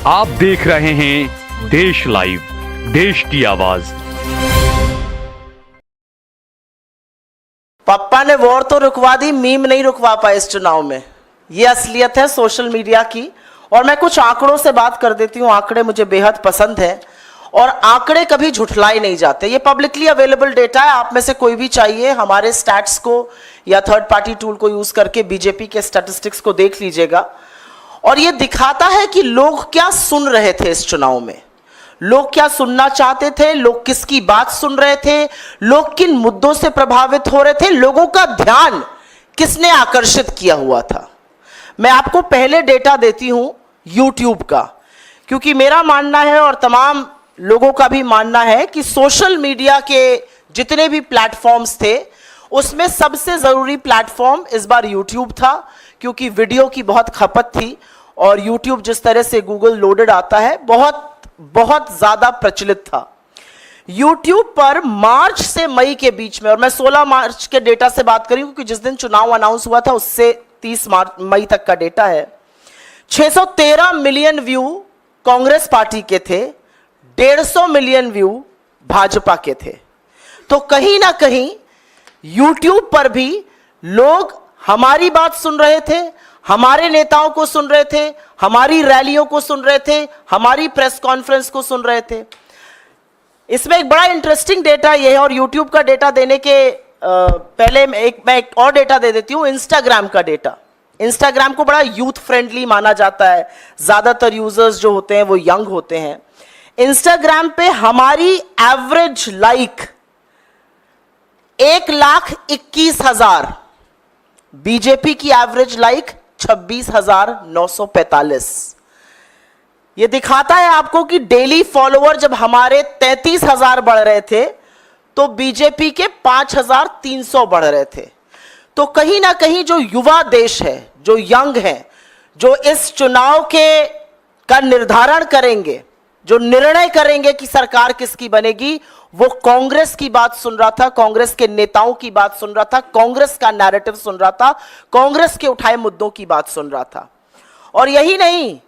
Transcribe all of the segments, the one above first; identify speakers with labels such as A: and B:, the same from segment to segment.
A: आप देख रहे हैं देश लाइव, देश की आवाज।
B: पप्पा ने वॉर तो रुकवा दी, मीम नहीं रुकवा पाए इस चुनाव में। ये असलियत है सोशल मीडिया की। और मैं कुछ आंकड़ों से बात कर देती हूँ। आंकड़े मुझे बेहद पसंद है और आंकड़े कभी झुठलाए नहीं जाते। ये पब्लिकली अवेलेबल डेटा है। आप में से कोई भी चाहिए हमारे स्टैट्स को या थर्ड पार्टी टूल को यूज करके बीजेपी के स्टैटिस्टिक्स को देख लीजिएगा। और ये दिखाता है कि लोग क्या सुन रहे थे इस चुनाव में, लोग क्या सुनना चाहते थे, लोग किसकी बात सुन रहे थे, लोग किन मुद्दों से प्रभावित हो रहे थे, लोगों का ध्यान किसने आकर्षित किया हुआ था। मैं आपको पहले डेटा देती हूं YouTube का, क्योंकि मेरा मानना है और तमाम लोगों का भी मानना है कि सोशल मीडिया के जितने भी प्लेटफॉर्म्स थे उसमें सबसे जरूरी प्लेटफॉर्म इस बार YouTube था, क्योंकि वीडियो की बहुत खपत थी और YouTube जिस तरह से गूगल लोडेड आता है बहुत ज्यादा प्रचलित था। YouTube पर मार्च से मई के बीच में, और मैं 16 मार्च के डेटा से बात करी क्योंकि जिस दिन चुनाव अनाउंस हुआ था उससे 30 मई तक का डेटा है। 613 मिलियन व्यू कांग्रेस पार्टी के थे, 150 मिलियन व्यू भाजपा के थे। तो कहीं ना कहीं YouTube पर भी लोग हमारी बात सुन रहे थे, हमारे नेताओं को सुन रहे थे, हमारी रैलियों को सुन रहे थे, हमारी प्रेस कॉन्फ्रेंस को सुन रहे थे। इसमें एक बड़ा इंटरेस्टिंग डेटा यह है, और YouTube का डेटा देने के पहले मैं एक और डेटा दे देती हूं, इंस्टाग्राम का डेटा। इंस्टाग्राम को बड़ा यूथ फ्रेंडली माना जाता है, ज्यादातर यूजर्स जो होते हैं वो यंग होते हैं। इंस्टाग्राम पे हमारी एवरेज लाइक 1,21,000, बीजेपी की एवरेज लाइक 26,945। यह दिखाता है आपको कि डेली फॉलोअर जब हमारे 33,000 बढ़ रहे थे तो बीजेपी के 5,300 बढ़ रहे थे। तो कहीं ना कहीं जो युवा देश है, जो यंग है, जो इस चुनाव का निर्धारण करेंगे, जो निर्णय करेंगे कि सरकार किसकी बनेगी, वो कांग्रेस की बात सुन रहा था, कांग्रेस के नेताओं की बात सुन रहा था, कांग्रेस का नैरेटिव सुन रहा था, कांग्रेस के उठाए मुद्दों की बात सुन रहा था। और यही नहीं,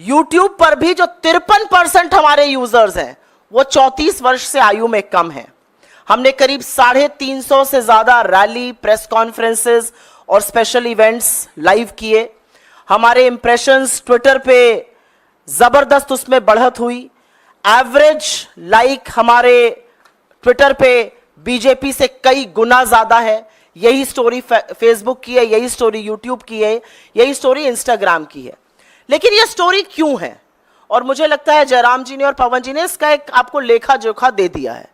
B: YouTube पर भी जो 53% हमारे यूजर्स हैं वो 34 वर्ष से आयु में कम है। हमने करीब 350 से ज्यादा रैली, प्रेस कॉन्फ्रेंसेस और स्पेशल इवेंट्स लाइव किए। हमारे इंप्रेशंस ट्विटर पे जबरदस्त उसमें बढ़त हुई। एवरेज लाइक हमारे ट्विटर पे बीजेपी से कई गुना ज्यादा है। यही स्टोरी फेसबुक की है, यही स्टोरी यूट्यूब की है, यही स्टोरी इंस्टाग्राम की है। लेकिन यह स्टोरी क्यों है? और मुझे लगता है जयराम जी ने और पवन जी ने इसका एक आपको लेखा जोखा दे दिया है।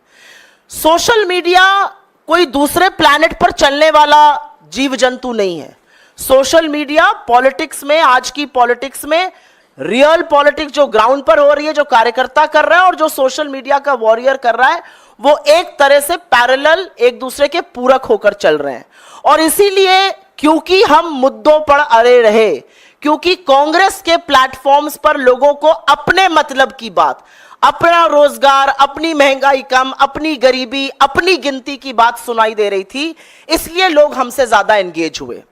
B: सोशल मीडिया कोई दूसरे प्लैनेट पर चलने वाला जीव जंतु नहीं है। सोशल मीडिया पॉलिटिक्स में, आज की पॉलिटिक्स में रियल पॉलिटिक्स जो ग्राउंड पर हो रही है, जो कार्यकर्ता कर रहा है और जो सोशल मीडिया का वॉरियर कर रहा है, वो एक तरह से पैरेलल एक दूसरे के पूरक होकर चल रहे हैं। और इसीलिए क्योंकि हम मुद्दों पर अड़े रहे, क्योंकि कांग्रेस के प्लेटफॉर्म्स पर लोगों को अपने मतलब की बात, अपना रोजगार, अपनी महंगाई कम, अपनी गरीबी, अपनी गिनती की बात सुनाई दे रही थी, इसलिए लोग हमसे ज्यादा एंगेज हुए।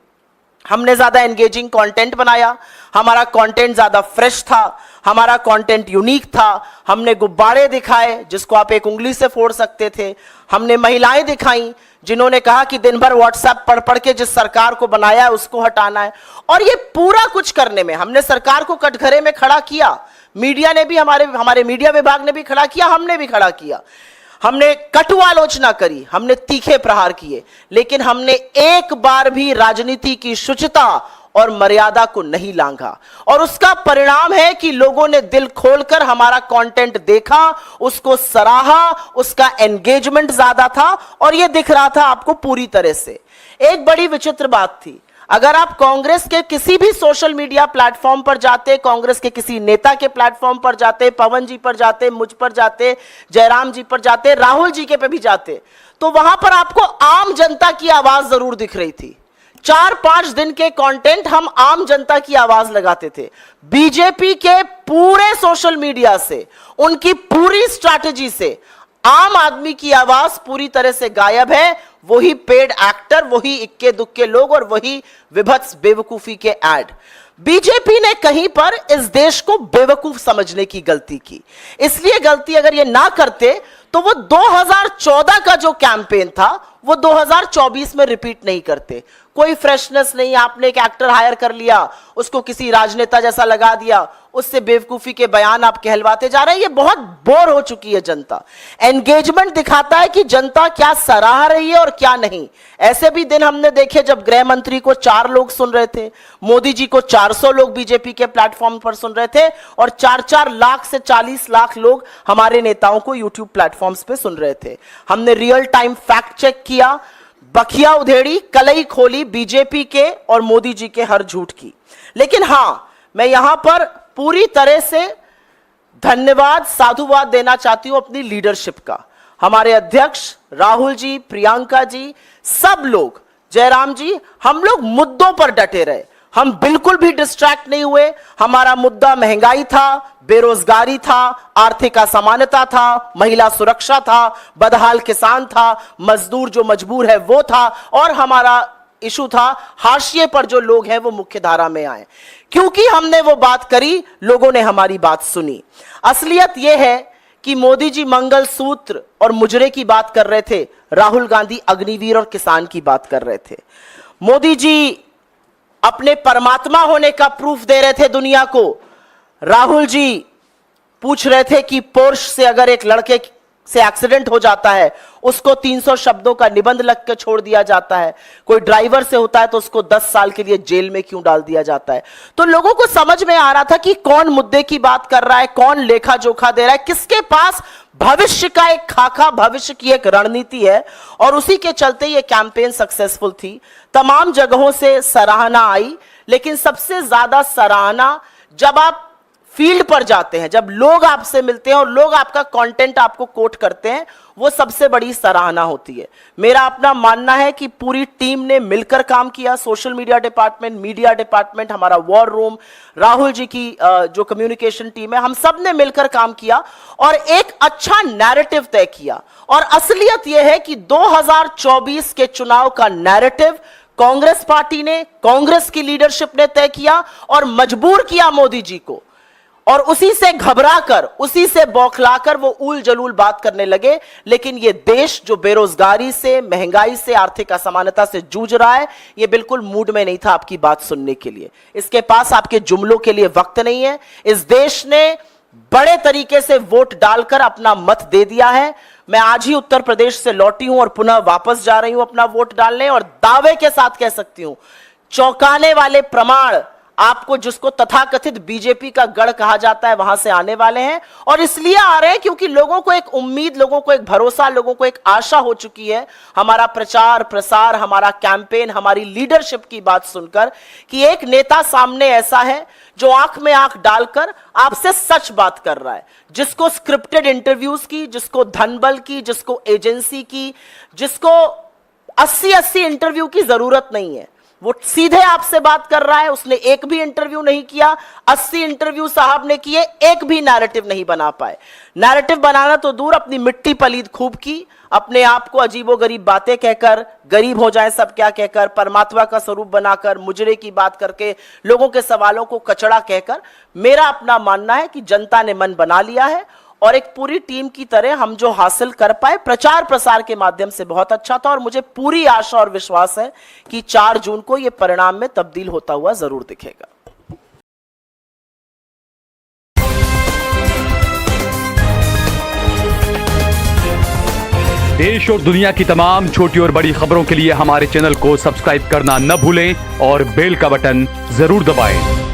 B: हमने ज्यादा एंगेजिंग कंटेंट बनाया, हमारा कंटेंट ज्यादा फ्रेश था, हमारा कंटेंट यूनिक था। हमने गुब्बारे दिखाए जिसको आप एक उंगली से फोड़ सकते थे। हमने महिलाएं दिखाई जिन्होंने कहा कि दिन भर व्हाट्सएप पढ़ पढ़ के जिस सरकार को बनाया है उसको हटाना है। और ये पूरा कुछ करने में हमने सरकार को कटघरे में खड़ा किया। मीडिया ने भी, हमारे मीडिया विभाग ने भी खड़ा किया, हमने भी खड़ा किया। हमने कटु आलोचना करी, हमने तीखे प्रहार किए, लेकिन हमने एक बार भी राजनीति की शुचिता और मर्यादा को नहीं लांघा। और उसका परिणाम है कि लोगों ने दिल खोलकर हमारा कंटेंट देखा, उसको सराहा, उसका एंगेजमेंट ज्यादा था और यह दिख रहा था आपको पूरी तरह से। एक बड़ी विचित्र बात थी, अगर आप कांग्रेस के किसी भी सोशल मीडिया प्लेटफॉर्म पर जाते, कांग्रेस के किसी नेता के प्लेटफॉर्म पर जाते, पवन जी पर जाते, मुझ पर जाते, जयराम जी पर जाते, राहुल जी के पे भी जाते, तो वहां पर आपको आम जनता की आवाज जरूर दिख रही थी। 4-5 दिन के कंटेंट हम आम जनता की आवाज लगाते थे। बीजेपी के पूरे सोशल मीडिया से, उनकी पूरी स्ट्रैटेजी से आम आदमी की आवाज पूरी तरह से गायब है। वही पेड एक्टर, वही इक्के दुक्के लोग और वही विभत्स बेवकूफी के ऐड। बीजेपी ने कहीं पर इस देश को बेवकूफ समझने की गलती की। इसलिए गलती अगर ये ना करते तो वो 2014 का जो कैंपेन था वो 2024 में रिपीट नहीं करते। कोई फ्रेशनेस नहीं, आपने एक एक्टर हायर कर लिया, उसको किसी राजनेता जैसा लगा दिया, उससे बेवकूफी के बयान आप कहलवाते जा रहे हैं। ये बहुत बोर हो चुकी है जनता। एंगेजमेंट दिखाता है कि जनता क्या सराह रही है और क्या नहीं। ऐसे भी दिन हमने देखे जब गृह मंत्री को 4 लोग सुन रहे थे, मोदी जी को 400 लोग बीजेपी के प्लेटफॉर्म पर सुन रहे थे और 4-4 लाख से 40 लाख लोग हमारे नेताओं को यूट्यूब प्लेटफॉर्म्स पे सुन रहे थे। हमने रियल टाइम फैक्ट चेक किया, बखिया उधेड़ी, कलई खोली बीजेपी के और मोदी जी के हर झूठ की। लेकिन हां, मैं यहां पर पूरी तरह से धन्यवाद, साधुवाद देना चाहती हूं अपनी लीडरशिप का। हमारे अध्यक्ष राहुल जी, प्रियंका जी, सब लोग, जयराम जी, हम लोग मुद्दों पर डटे रहे। हम बिल्कुल भी डिस्ट्रैक्ट नहीं हुए। हमारा मुद्दा महंगाई था, बेरोजगारी था, आर्थिक असमानता था, महिला सुरक्षा था, बदहाल किसान था, मजदूर जो मजबूर है वो था, और हमारा इशू था हाशिए पर जो लोग हैं वो मुख्य धारा में आए। क्योंकि हमने वो बात करी, लोगों ने हमारी बात सुनी। असलियत यह है कि मोदी जी मंगलसूत्र और मुजरे की बात कर रहे थे, राहुल गांधी अग्निवीर और किसान की बात कर रहे थे। मोदी जी अपने परमात्मा होने का प्रूफ दे रहे थे दुनिया को। राहुल जी पूछ रहे थे कि पोर्श से अगर एक लड़के से एक्सीडेंट हो जाता है, उसको 300 शब्दों का निबंध लिख के छोड़ दिया जाता है। कोई ड्राइवर से होता है तो उसको 10 साल के लिए जेल में क्यों डाल दिया जाता है। तो लोगों को समझ में आ रहा था कि कौन मुद्दे की बात कर रहा है, कौन लेखा जोखा दे रहा है, किसके पास भविष्य का एक खाका, भविष्य की एक रणनीति है। और उसी के चलते ये कैंपेन सक्सेसफुल थी। तमाम जगहों से सराहना आई, लेकिन सबसे ज्यादा सराहना जब आप फील्ड पर जाते हैं, जब लोग आपसे मिलते हैं और लोग आपका कंटेंट आपको कोट करते हैं, वो सबसे बड़ी सराहना होती है। मेरा अपना मानना है कि पूरी टीम ने मिलकर काम किया। Social media department, media department, हमारा वॉर रूम, राहुल जी की जो कम्युनिकेशन टीम है, हम सब ने मिलकर काम किया और एक अच्छा नैरेटिव तय किया। और असलियत यह है कि 2024 के चुनाव का नैरेटिव कांग्रेस पार्टी ने, कांग्रेस की लीडरशिप ने तय किया और मजबूर किया मोदी जी को। और उसी से घबराकर, उसी से बौखलाकर वो उल जलूल बात करने लगे। लेकिन ये देश जो बेरोजगारी से, महंगाई से, आर्थिक असमानता से जूझ रहा है, ये बिल्कुल मूड में नहीं था आपकी बात सुनने के लिए। इसके पास आपके जुमलों के लिए वक्त नहीं है। इस देश ने बड़े तरीके से वोट डालकर अपना मत दे दिया है। मैं आज ही उत्तर प्रदेश से लौटी हूं और पुनः वापस जा रही हूं अपना वोट डालने, और दावे के साथ कह सकती हूं, चौंकाने वाले प्रमाण आपको, जिसको तथाकथित बीजेपी का गढ़ कहा जाता है, वहां से आने वाले हैं। और इसलिए आ रहे हैं क्योंकि लोगों को एक उम्मीद, लोगों को एक भरोसा, लोगों को एक आशा हो चुकी है हमारा प्रचार प्रसार, हमारा कैंपेन, हमारी लीडरशिप की बात सुनकर, कि एक नेता सामने ऐसा है जो आंख में आंख डालकर आपसे सच बात कर रहा है, जिसको स्क्रिप्टेड इंटरव्यूज की, जिसको धनबल की, जिसको एजेंसी की, जिसको 80-80 इंटरव्यू की जरूरत नहीं है। वो सीधे आपसे बात कर रहा है। उसने एक भी इंटरव्यू नहीं किया, 80 इंटरव्यू साहब ने किए, एक भी नैरेटिव नहीं बना पाए। नैरेटिव बनाना तो दूर, अपनी मिट्टी पलीद खूब की, अपने आप को अजीबोगरीब बातें कहकर, गरीब हो जाए सब क्या कहकर, परमात्मा का स्वरूप बनाकर, मुजरे की बात करके, लोगों के सवालों को कचड़ा कहकर। मेरा अपना मानना है कि जनता ने मन बना लिया है और एक पूरी टीम की तरह हम जो हासिल कर पाए प्रचार प्रसार के माध्यम से बहुत अच्छा था। और मुझे पूरी आशा और विश्वास है कि 4 जून को यह परिणाम में तब्दील होता हुआ जरूर दिखेगा।
A: देश और दुनिया की तमाम छोटी और बड़ी खबरों के लिए हमारे चैनल को सब्सक्राइब करना न भूलें और बेल का बटन जरूर दबाएं।